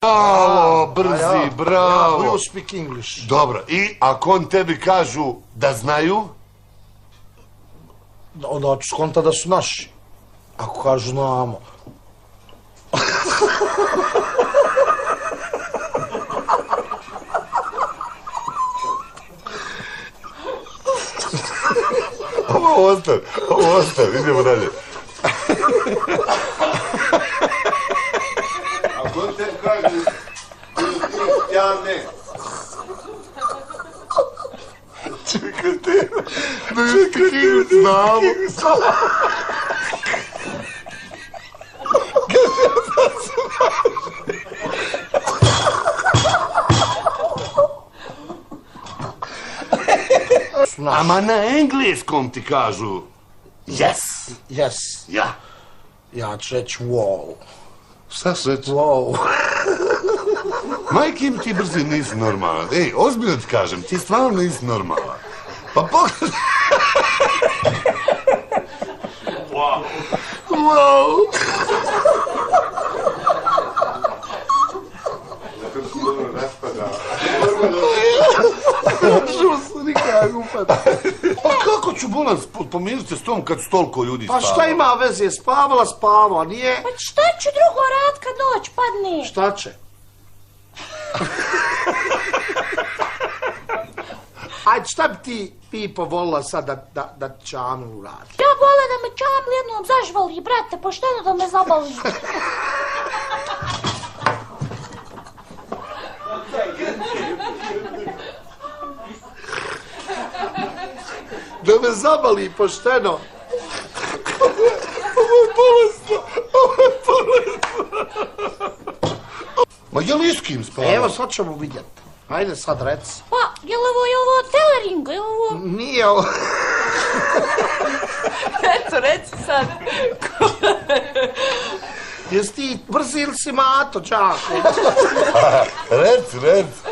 Bravo, brzi, bravo. You speak English. Dobro, i ako on tebi kažu da znaju? Onda ću skonta da su naši. Ako kažu znamo. Ovo ostavi, idemo dalje. Ako on tebi kažu, ja ne. Čekajte, znamo. Ama na engleskom ti kažu yes. Yes. Ja. Ja ću reći wow. Šta ću reći? Wow. Majke im ti brzi nisi normalan. Ej, ozbiljno ti kažem, ti stvarno nisi normalan. Pa pogledaj. Wow. Wow. Nekako se dobro raspada. Što se nikako upada. Pa kako ću bolan pomiriti se s tom kad su toliko ljudi Pa spava? šta ima veze, spava, nije? Pa šta ću drugo rad kad noć padne? Šta će? Ajde, šta bi ti, Pipo, volila sad da Čamu uradi? Ja vole da me Čamil jednom zažvali, brate, pošteno da me zabali. Da me zabali pošteno. Ovo je bolesno. Ma je li s kim spava? Evo, sad ćemo vidjeti. Ajde sad reci. Pa, je li ovo telering, je li ovo... Nije ovo. Eto, reci sad. Jesi ti brzi ili si mato, čako? Reci.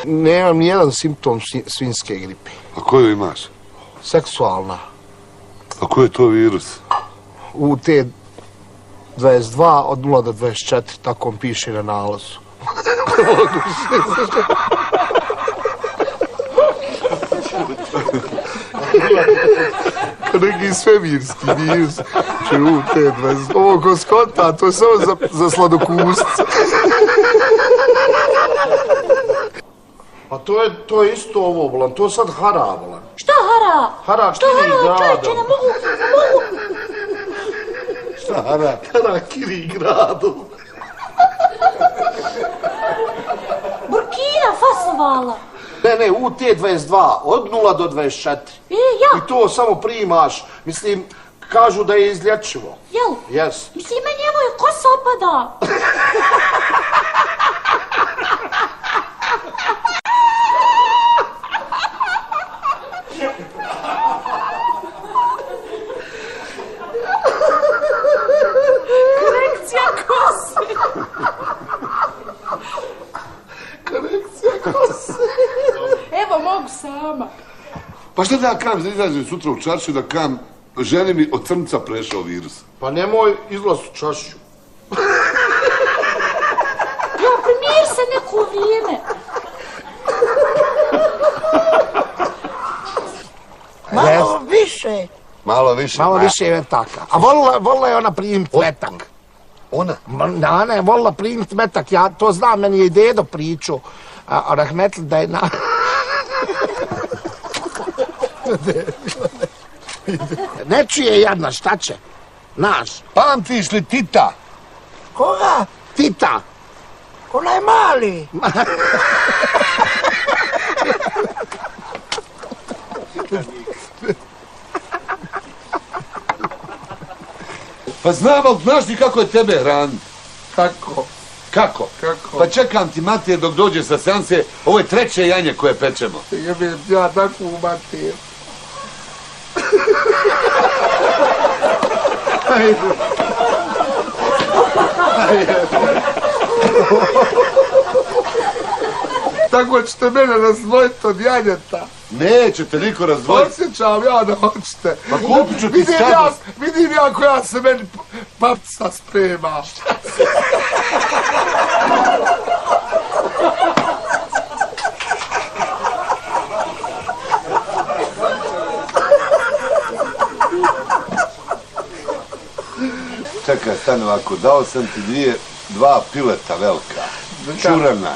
Nemam nijedan simptom svinjske gripe. A koju imaš? Seksualna. A koji je to virus? UT22 od 0 do 24, tako on piše na nalazu. Kao neki svemirski virus. Če UT22. Ovo ko skota, to je samo za sladokusce. Pa to je isto ovo, bolan, to je sad hara, bolan. Šta hara? Hara Šta kiri hara, gradom. čovječe, ne mogu... Šta hara? Hara kiri gradom. Burkina fasovala. Ne, UT22, od 0 do 24. Ja? I to samo primaš, mislim, kažu da je izlječivo. Jel? Jes. Mislim, meni evo je kosa opada. Korekcija kose. Korekcija kose. Evo, mogu sama. Pa šta da ja kam, izađem sutra u čaršu da kam, ženi mi od crnca prešao virus. Pa nemoj izlaz u čašću. Ja, primjer se neko vrijeme. Malo više. Malo više. Malo više metaka. A volila je ona primit metak. Ona? Ona je volila primit metak, ja to znam, meni je i dedo pričao. A rahmetli da je na... Ne čuje jedna, šta će? Naš. Pamtiš li Tita? Koga? Tita. Onaj mali. Pa znam, ali znaš ti kako je tebe hraniti? Tako. Kako? Pa čekam ti matije dok dođe sa seanse, ovo je treće janje koje pečemo. Jebim ja takvu matiju. Tako ćete mene razdvojiti od janjeta. Nećete niko razdvojiti. Osjećam ja da hoćete. Pa kupit ću ti skadnost. Vidim ja koja se meni papca sprema. Čekaj, stani ovako, dao sam ti dva pileta velika. Čurana.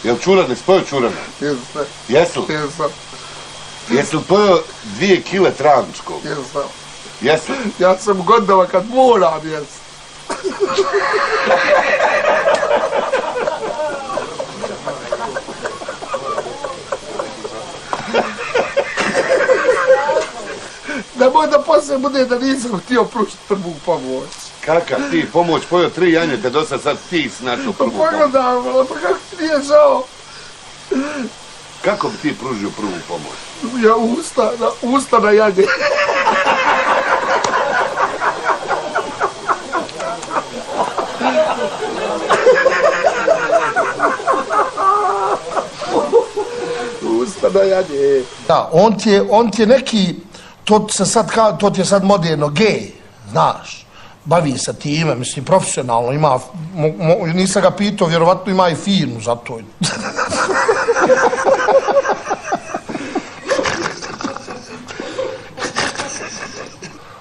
Jel čurane, spojio čurana? Jesam. Jesli? Jesam. Jesi li pojio 2 kile travničkog? Jesam. Jesli? Ja sam godina kad moram jest. Nemoj da poslije bude da nisam htio pružiti prvu pomoć. Kakav ti pomoć pojio 3 janjete, dosta sad ti si našao prvu pomoć. Pogledam, pa kako ti nije žao? Kako bi ti pružio prvu pomoć? Ja usta na janje. Usta na janje. Da, on ti je neki, to ti je sad moderno, gej, znaš. Bavi se time, mislim, profesionalno, ima, nisam ga pitao, vjerovatno ima i firmu za to.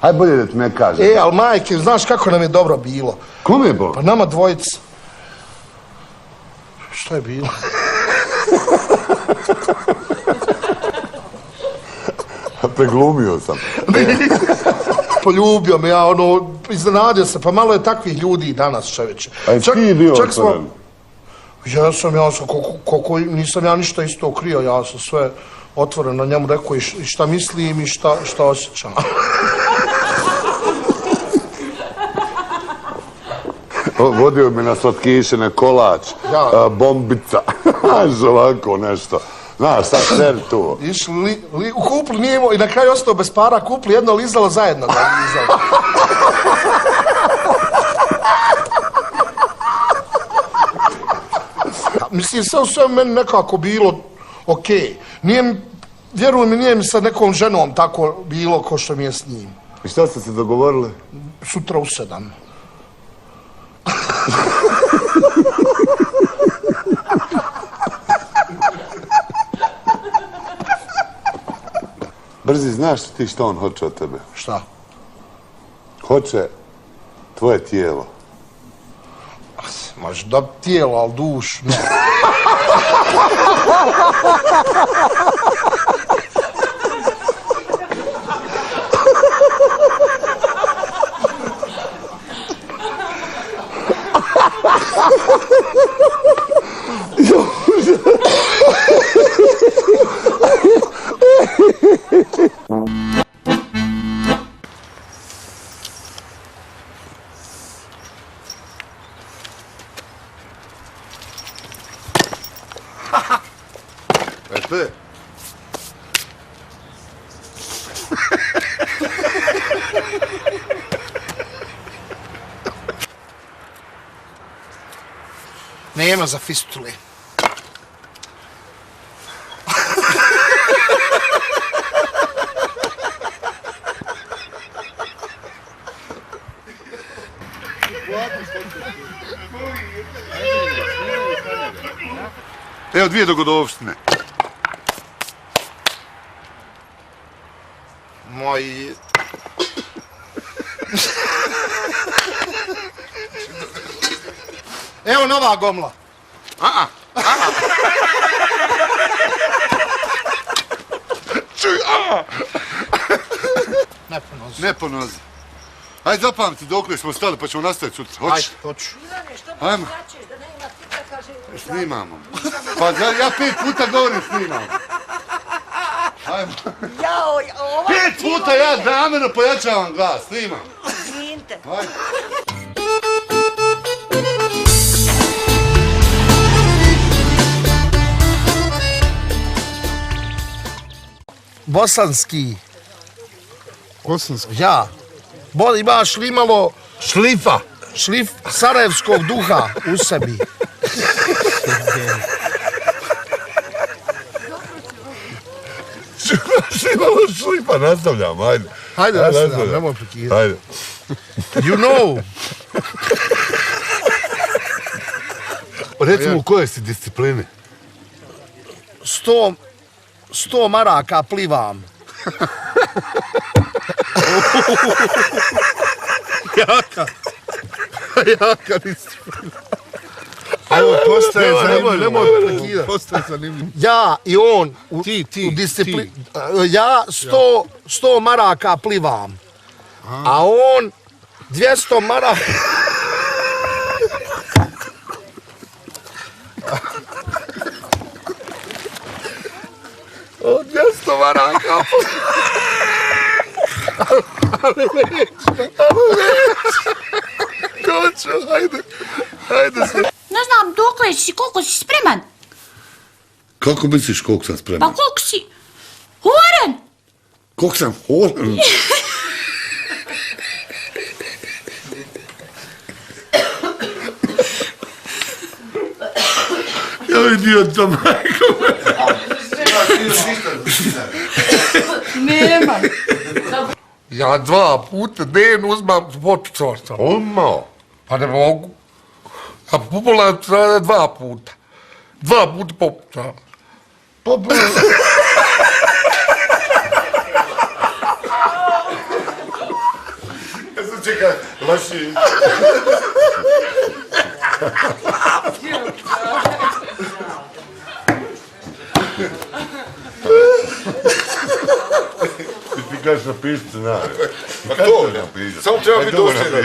Aj bolje da ti ne kažem. Ali majke, znaš kako nam je dobro bilo? Kome je bilo? Pa nama dvojica. Što je bilo? Preglumio sam. Poljubio me, ja iznenadio se, pa malo je takvih ljudi danas, čoveče. A je ti bio otvoren? Ja sam, koliko nisam ja ništa isto krio, ja sam sve otvoreno njemu rekao i šta mislim i šta osjećam. Vodio me na slatkiše, na kolač, bombica, ovako nešto. Znaš, sad ser tu. Kupli nije imao i na kraju ostao bez para, kupli jedno lizalo zajedno da lizalo. Mislim, sve u svemu meni nekako bilo okej. Vjeruj mi, nije mi sa nekom ženom tako bilo ko što mi je s njim. I šta ste se dogovorili? Sutra u 7. Brzi, znaš ti što on hoće od tebe? Šta? Hoće tvoje tijelo. Možeš da tijelo, ali dušu ne. Epe? Nema za fistule. Evo 2 dogodovštine. Moji... Evo nova gomla. Čuj, Ne po nozi. ne po nozi. Ajde zapamti dokle smo stali pa ćemo nastaviti sutra. Hoćeš? Ajde, hoću. Ajmo. Snimamo. Pa ja 5 puta govorim snimamo. Ajmo. 5 puta ja namjerno pojačavam glas, snimam. Izvinite. Ajde. Bosanski. Bosanski? Ja. Imaš li malo Šlifa. šlif sarajevskog duha u sebi? Šlifa, nastavljam, ajde. Hajde, nastavljam, nemoj prekidati. Ajde. You know. Recimo u koje si discipline? 100 maraka plivam. Jaka disciplina. Ovo postaje zanimljivo. Nemoj prekidati. Postaje zanimljivo. Ja i on u Ti. disciplini. Ja 100 maraka plivam. A on 200 maraka. On 200 maraka. Ali neće. Koću, hajde se. Ne znam, dokle si, koliko si spreman? Kako misliš koliko sam Pa spreman? koliko si? Horan! Koliko sam horan? Ja vidio to, majko. Nema. Ja 2 puta dnevno uzmam popicorca. Odmah. Pa ne mogu. Ja popularno traje 2 puta. 2 puta popicorca. Ja sam čekaj, laši. Ti kažeš napišiti scenarij. Pa to napišiti. Samo treba biti dosljedan.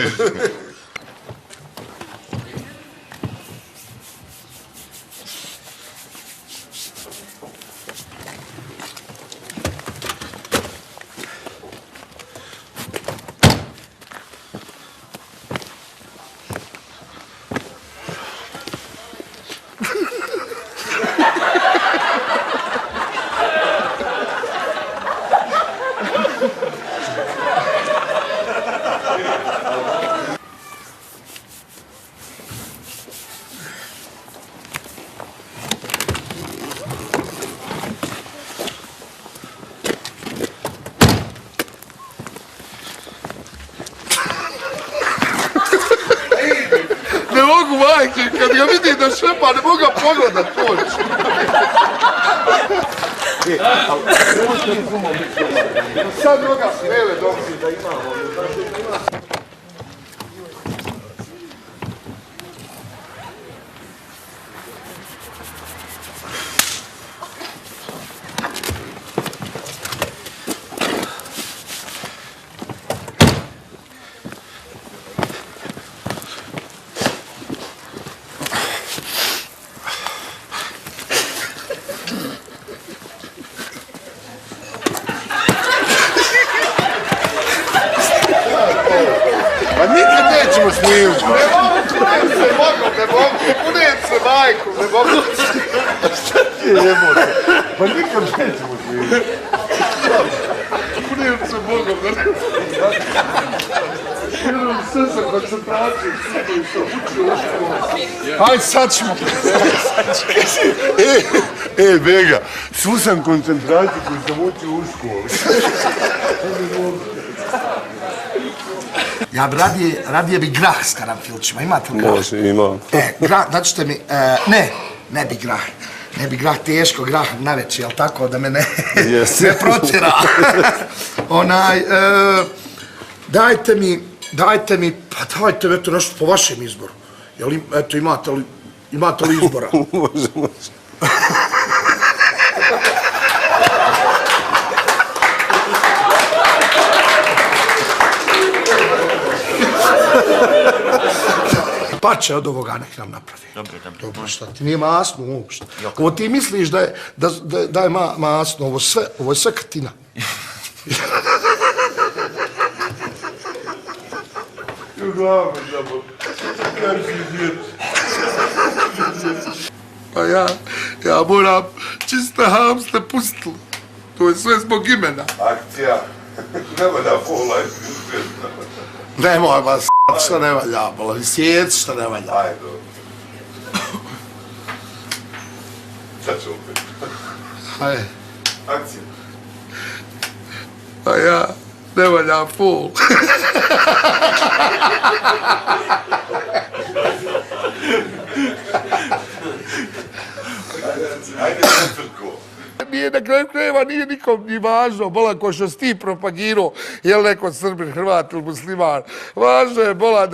Ne mogu, majke, kad ga vidim da šepa, ne mogu ga pogledat toč. Sad noga smele doći da imamo. Pa nikad nećemo snimiti. Ne mogu, kunem se, majku, ne mogu. Šta ti je jebote? Pa nikad nećemo snimiti. Kunem se Bogom, ne mogu. Sve sa koncentracijom, sve što uči u školu. Hajde, sad ćemo. Bega, svu sam koncentraciju koju sam učio u školu. Ja bi radije bi grah s karanfilčima, imate li grah? Može, imam. Grah, daćete mi, ne bi grah. Ne bi grah, teško grah naveći, jel tako, da me ne protjera. Dajte mi, pa dajte mi, eto, nešto po vašem izboru. Jel, eto, imate li izbora? Može. Pa će od ovoga nek nam napravi. Dobro, šta ti nije masno uopšte. Ovo ti misliš da je masno, ovo je sve katina. Pa ja moram čiste hamste pustili. To je sve zbog imena. Akcija. Nema da pola. Nemoj vas što ne valja, bolo, sjeci što ne valja. Ajde. Sad ću opet. Ajde. Akcija. Pa ja, ne valja ful. Ajde na crkvu. nije na kraju krajeva, nije nikom ni važno, bola, ko što si ti propagirao, je li neko Srbin, Hrvat ili musliman. Važno je, bola,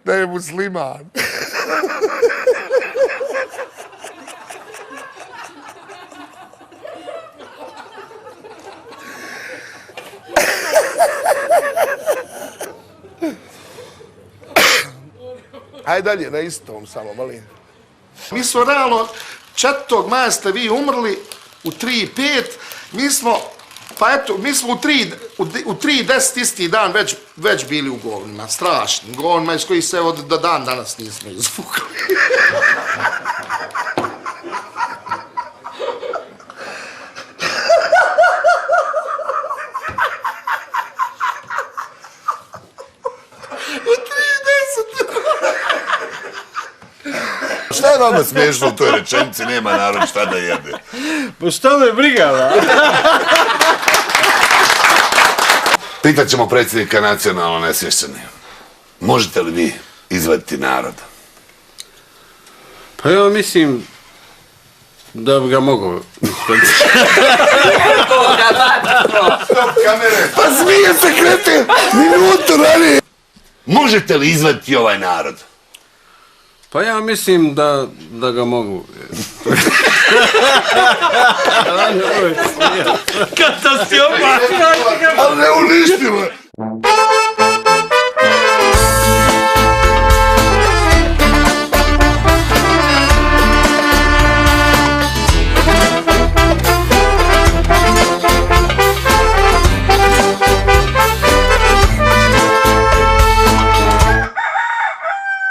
da je musliman. Ajde dalje, na istom samo, molim. Mi smo realno, 4. maja ste vi umrli u 3:05, mi smo, pa eto, mi smo u 3:10 isti dan već bili u govnima, strašnim govnima iz kojih se do dan danas nismo izvukli. Šta je vama smiješno u toj rečenici, nema narod šta da jede? Pa šta me briga, va? Pitat ćemo predsjednika nacionalno nesvješćeni. Možete li vi izvaditi narod? Pa ja mislim da bi ga mogao. Stop kamere! Pa smije se krete! Minutu ranije! Možete li izvaditi ovaj narod? Pa ja mislim da ga mogu. Ali ne uništilo!